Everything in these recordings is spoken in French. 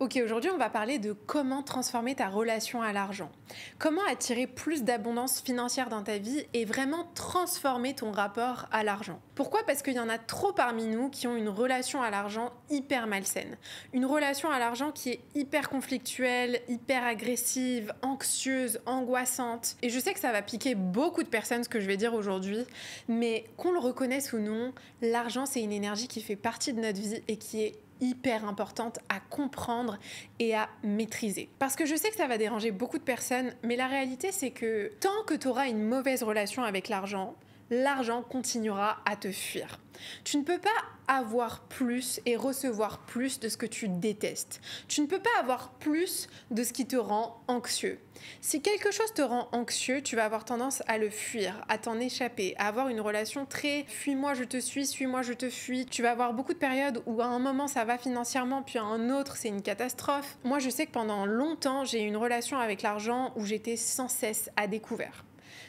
Ok, aujourd'hui on va parler de comment transformer ta relation à l'argent. Comment attirer plus d'abondance financière dans ta vie et vraiment transformer ton rapport à l'argent. Pourquoi? Parce qu'il y en a trop parmi nous qui ont une relation à l'argent hyper malsaine. Une relation à l'argent qui est hyper conflictuelle, hyper agressive, anxieuse, angoissante. Et je sais que ça va piquer beaucoup de personnes ce que je vais dire aujourd'hui, mais qu'on le reconnaisse ou non, l'argent c'est une énergie qui fait partie de notre vie et qui est hyper importante à comprendre et à maîtriser. Parce que je sais que ça va déranger beaucoup de personnes, mais la réalité c'est que tant que tu auras une mauvaise relation avec l'argent, l'argent continuera à te fuir. Tu ne peux pas avoir plus et recevoir plus de ce que tu détestes. Tu ne peux pas avoir plus de ce qui te rend anxieux. Si quelque chose te rend anxieux, tu vas avoir tendance à le fuir, à t'en échapper, à avoir une relation très fuis-moi je te suis-moi je te fuis. Tu vas avoir beaucoup de périodes où à un moment ça va financièrement, puis à un autre c'est une catastrophe. Moi je sais que pendant longtemps j'ai eu une relation avec l'argent où j'étais sans cesse à découvert.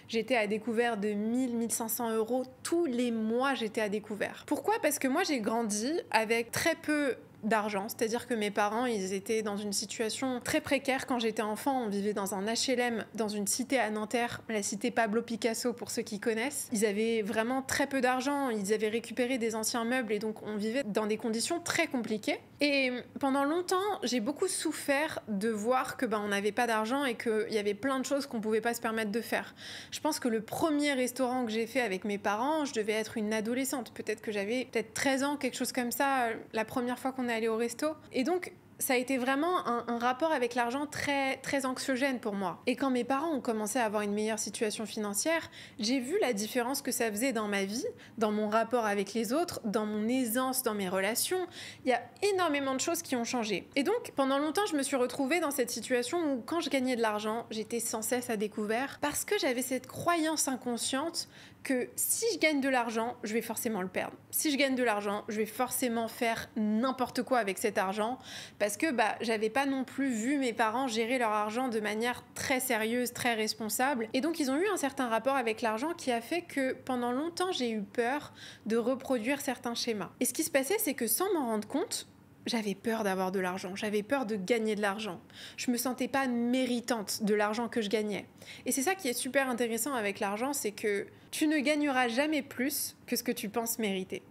J'étais à découvert de 1000-1500 euros tous les mois, j'étais à découvert. Pourquoi? Parce que moi j'ai grandi avec très peu d'argent, c'est-à-dire que mes parents ils étaient dans une situation très précaire quand j'étais enfant. On vivait dans un HLM dans une cité à Nanterre, la cité Pablo Picasso pour ceux qui connaissent. Ils avaient vraiment très peu d'argent, ils avaient récupéré des anciens meubles et donc on vivait dans des conditions très compliquées. Et pendant longtemps j'ai beaucoup souffert de voir que on n'avait pas d'argent et qu'il y avait plein de choses qu'on pouvait pas se permettre de faire. Je pense que le premier restaurant que j'ai fait avec mes parents, je devais être une adolescente, peut-être que j'avais 13 ans, quelque chose comme ça, la première fois qu'on est allé au resto. Et donc ça a été vraiment un rapport avec l'argent très, très anxiogène pour moi. Et quand mes parents ont commencé à avoir une meilleure situation financière, j'ai vu la différence que ça faisait dans ma vie, dans mon rapport avec les autres, dans mon aisance, dans mes relations. Il y a énormément de choses qui ont changé. Et donc, pendant longtemps, je me suis retrouvée dans cette situation où quand je gagnais de l'argent, j'étais sans cesse à découvert parce que j'avais cette croyance inconsciente que si je gagne de l'argent, je vais forcément le perdre. Si je gagne de l'argent, je vais forcément faire n'importe quoi avec cet argent parce que j'avais pas non plus vu mes parents gérer leur argent de manière très sérieuse, très responsable. Et donc ils ont eu un certain rapport avec l'argent qui a fait que pendant longtemps j'ai eu peur de reproduire certains schémas. Et ce qui se passait, c'est que sans m'en rendre compte, j'avais peur d'avoir de l'argent, j'avais peur de gagner de l'argent. Je me sentais pas méritante de l'argent que je gagnais. Et c'est ça qui est super intéressant avec l'argent, c'est que tu ne gagneras jamais plus que ce que tu penses mériter.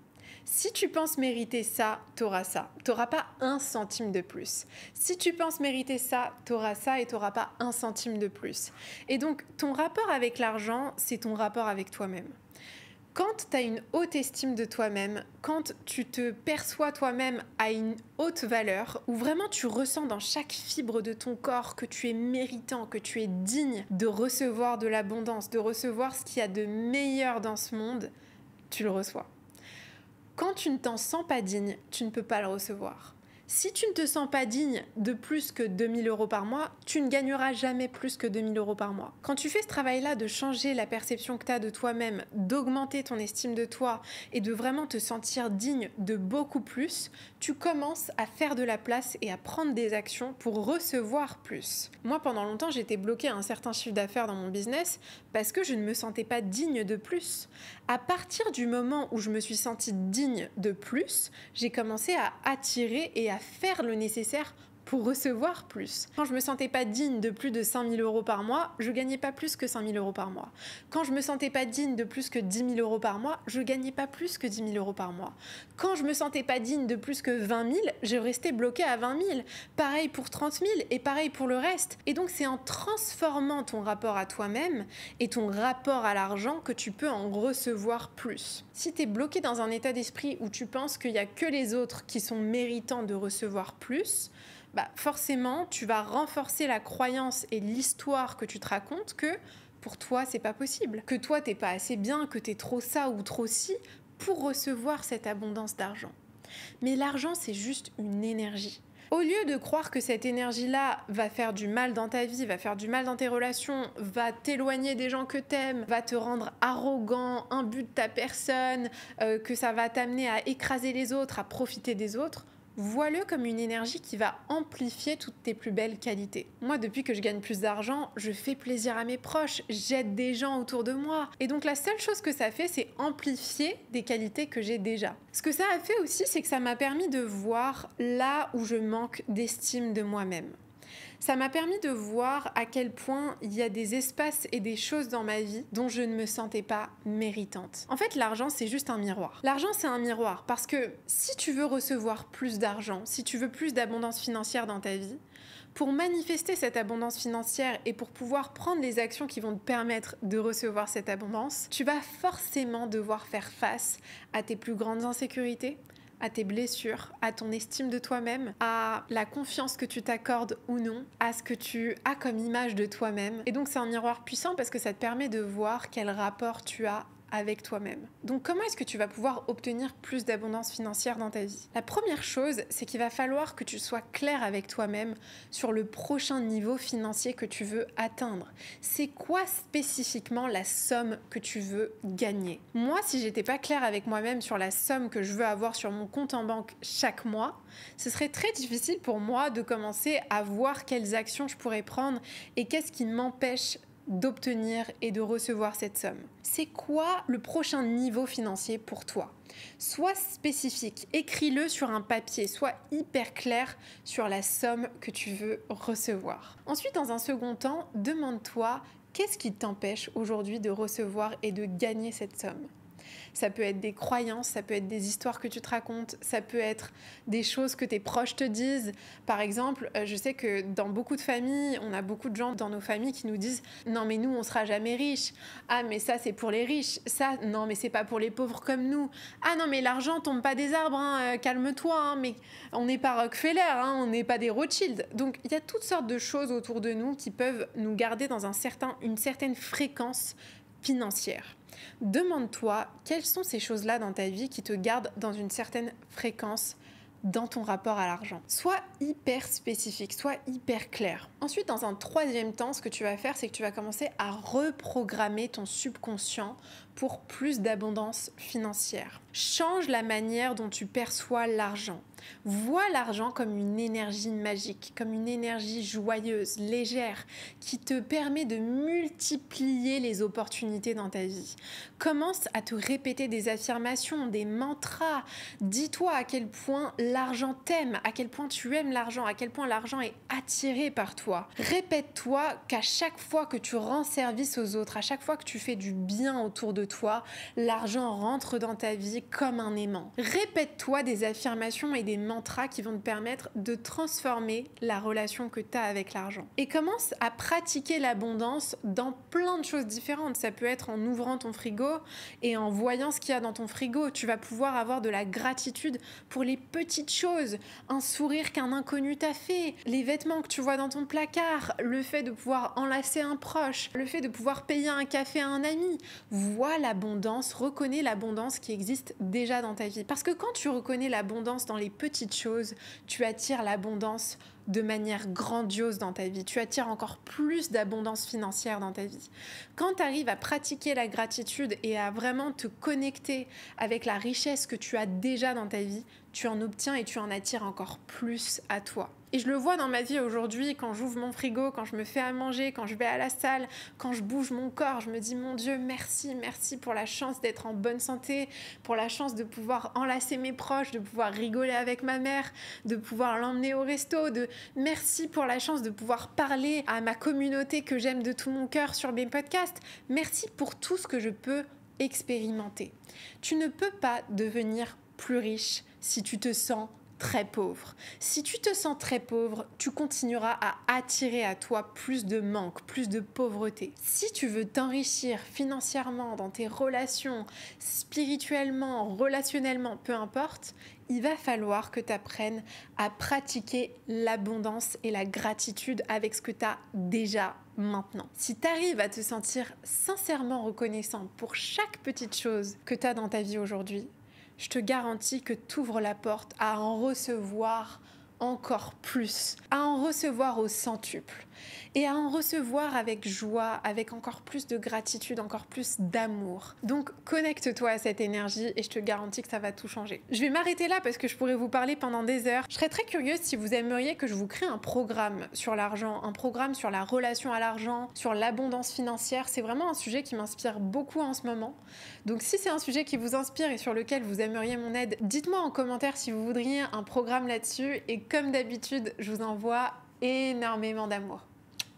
Si tu penses mériter ça, t'auras ça. T'auras pas un centime de plus. Si tu penses mériter ça, t'auras ça et t'auras pas un centime de plus. Et donc, ton rapport avec l'argent, c'est ton rapport avec toi-même. Quand tu as une haute estime de toi-même, quand tu te perçois toi-même à une haute valeur, où vraiment tu ressens dans chaque fibre de ton corps que tu es méritant, que tu es digne de recevoir de l'abondance, de recevoir ce qu'il y a de meilleur dans ce monde, tu le reçois. Quand tu ne t'en sens pas digne, tu ne peux pas le recevoir. Si tu ne te sens pas digne de plus que 2000 euros par mois, tu ne gagneras jamais plus que 2000 euros par mois. Quand tu fais ce travail-là de changer la perception que tu as de toi-même, d'augmenter ton estime de toi et de vraiment te sentir digne de beaucoup plus, tu commences à faire de la place et à prendre des actions pour recevoir plus. Moi, pendant longtemps, j'étais bloquée à un certain chiffre d'affaires dans mon business parce que je ne me sentais pas digne de plus. À partir du moment où je me suis sentie digne de plus, j'ai commencé à attirer et à faire le nécessaire pour recevoir plus. Quand je me sentais pas digne de plus de 5000 euros par mois, je gagnais pas plus que 5000 euros par mois. Quand je me sentais pas digne de plus que 10 000 euros par mois, je gagnais pas plus que 10 000 euros par mois. Quand je me sentais pas digne de plus que 20 000, je restais bloquée à 20 000. Pareil pour 30 000 et pareil pour le reste. Et donc c'est en transformant ton rapport à toi-même et ton rapport à l'argent que tu peux en recevoir plus. Si tu es bloqué dans un état d'esprit où tu penses qu'il n'y a que les autres qui sont méritants de recevoir plus, forcément, tu vas renforcer la croyance et l'histoire que tu te racontes que pour toi, c'est pas possible. Que toi, t'es pas assez bien, que t'es trop ça ou trop ci pour recevoir cette abondance d'argent. Mais l'argent, c'est juste une énergie. Au lieu de croire que cette énergie-là va faire du mal dans ta vie, va faire du mal dans tes relations, va t'éloigner des gens que t'aimes, va te rendre arrogant, imbu de ta personne, que ça va t'amener à écraser les autres, à profiter des autres, Vois-le comme une énergie qui va amplifier toutes tes plus belles qualités. Moi, depuis que je gagne plus d'argent, je fais plaisir à mes proches, j'aide des gens autour de moi. Et donc la seule chose que ça fait, c'est amplifier des qualités que j'ai déjà. Ce que ça a fait aussi, c'est que ça m'a permis de voir là où je manque d'estime de moi-même. Ça m'a permis de voir à quel point il y a des espaces et des choses dans ma vie dont je ne me sentais pas méritante. En fait, l'argent, c'est juste un miroir. L'argent, c'est un miroir parce que si tu veux recevoir plus d'argent, si tu veux plus d'abondance financière dans ta vie, pour manifester cette abondance financière et pour pouvoir prendre les actions qui vont te permettre de recevoir cette abondance, tu vas forcément devoir faire face à tes plus grandes insécurités, à tes blessures, à ton estime de toi-même, à la confiance que tu t'accordes ou non, à ce que tu as comme image de toi-même. Et donc c'est un miroir puissant parce que ça te permet de voir quel rapport tu as avec toi-même. Donc comment est-ce que tu vas pouvoir obtenir plus d'abondance financière dans ta vie? La première chose, c'est qu'il va falloir que tu sois clair avec toi-même sur le prochain niveau financier que tu veux atteindre. C'est quoi spécifiquement la somme que tu veux gagner? Moi, si j'étais pas claire avec moi-même sur la somme que je veux avoir sur mon compte en banque chaque mois, ce serait très difficile pour moi de commencer à voir quelles actions je pourrais prendre et qu'est-ce qui m'empêche d'obtenir et de recevoir cette somme. C'est quoi le prochain niveau financier pour toi? Sois spécifique, écris-le sur un papier, sois hyper clair sur la somme que tu veux recevoir. Ensuite, dans un second temps, demande-toi qu'est-ce qui t'empêche aujourd'hui de recevoir et de gagner cette somme. Ça peut être des croyances, ça peut être des histoires que tu te racontes, ça peut être des choses que tes proches te disent. Par exemple, je sais que dans beaucoup de familles, on a beaucoup de gens dans nos familles qui nous disent « Non mais nous, on sera jamais riches. Ah mais ça, c'est pour les riches. Ça, non mais c'est pas pour les pauvres comme nous. Ah non mais l'argent tombe pas des arbres, hein. Calme-toi. Hein. Mais on n'est pas Rockefeller, hein. On n'est pas des Rothschild. » Donc il y a toutes sortes de choses autour de nous qui peuvent nous garder dans une certaine fréquence financière. Demande-toi quelles sont ces choses-là dans ta vie qui te gardent dans une certaine fréquence dans ton rapport à l'argent. Sois hyper spécifique, sois hyper clair. Ensuite, dans un troisième temps, ce que tu vas faire, c'est que tu vas commencer à reprogrammer ton subconscient pour plus d'abondance financière. Change la manière dont tu perçois l'argent. Vois l'argent comme une énergie magique, comme une énergie joyeuse, légère, qui te permet de multiplier les opportunités dans ta vie. Commence à te répéter des affirmations, des mantras. Dis-toi à quel point l'argent t'aime, à quel point tu aimes l'argent, à quel point l'argent est attiré par toi. Répète-toi qu'à chaque fois que tu rends service aux autres, à chaque fois que tu fais du bien autour de toi, l'argent rentre dans ta vie comme un aimant. Répète-toi des affirmations et des mantras qui vont te permettre de transformer la relation que tu as avec l'argent. Et commence à pratiquer l'abondance dans plein de choses différentes. Ça peut être en ouvrant ton frigo et en voyant ce qu'il y a dans ton frigo. Tu vas pouvoir avoir de la gratitude pour les petites choses. Un sourire qu'un inconnu t'a fait, les vêtements que tu vois dans ton placard, le fait de pouvoir enlacer un proche, le fait de pouvoir payer un café à un ami. Vois l'abondance, reconnais l'abondance qui existe déjà dans ta vie. Parce que quand tu reconnais l'abondance dans les petites choses, tu attires l'abondance de manière grandiose dans ta vie. Tu attires encore plus d'abondance financière dans ta vie. Quand tu arrives à pratiquer la gratitude et à vraiment te connecter avec la richesse que tu as déjà dans ta vie, tu en obtiens et tu en attires encore plus à toi. Et je le vois dans ma vie aujourd'hui, quand j'ouvre mon frigo, quand je me fais à manger, quand je vais à la salle, quand je bouge mon corps, je me dis mon Dieu, merci pour la chance d'être en bonne santé, pour la chance de pouvoir enlacer mes proches, de pouvoir rigoler avec ma mère, de pouvoir l'emmener au resto, merci pour la chance de pouvoir parler à ma communauté que j'aime de tout mon cœur sur mes podcasts. Merci pour tout ce que je peux expérimenter. Tu ne peux pas devenir plus riche si tu te sens très pauvre. Si tu te sens très pauvre, tu continueras à attirer à toi plus de manque, plus de pauvreté. Si tu veux t'enrichir financièrement dans tes relations, spirituellement, relationnellement, peu importe, il va falloir que tu apprennes à pratiquer l'abondance et la gratitude avec ce que tu as déjà maintenant. Si tu arrives à te sentir sincèrement reconnaissant pour chaque petite chose que tu as dans ta vie aujourd'hui, je te garantis que tu ouvres la porte à en recevoir encore plus, à en recevoir au centuple et à en recevoir avec joie, avec encore plus de gratitude, encore plus d'amour. Donc connecte-toi à cette énergie et je te garantis que ça va tout changer. Je vais m'arrêter là parce que je pourrais vous parler pendant des heures. Je serais très curieuse si vous aimeriez que je vous crée un programme sur l'argent, un programme sur la relation à l'argent, sur l'abondance financière. C'est vraiment un sujet qui m'inspire beaucoup en ce moment. Donc si c'est un sujet qui vous inspire et sur lequel vous aimeriez mon aide, dites-moi en commentaire si vous voudriez un programme là-dessus. Et comme d'habitude, je vous envoie énormément d'amour.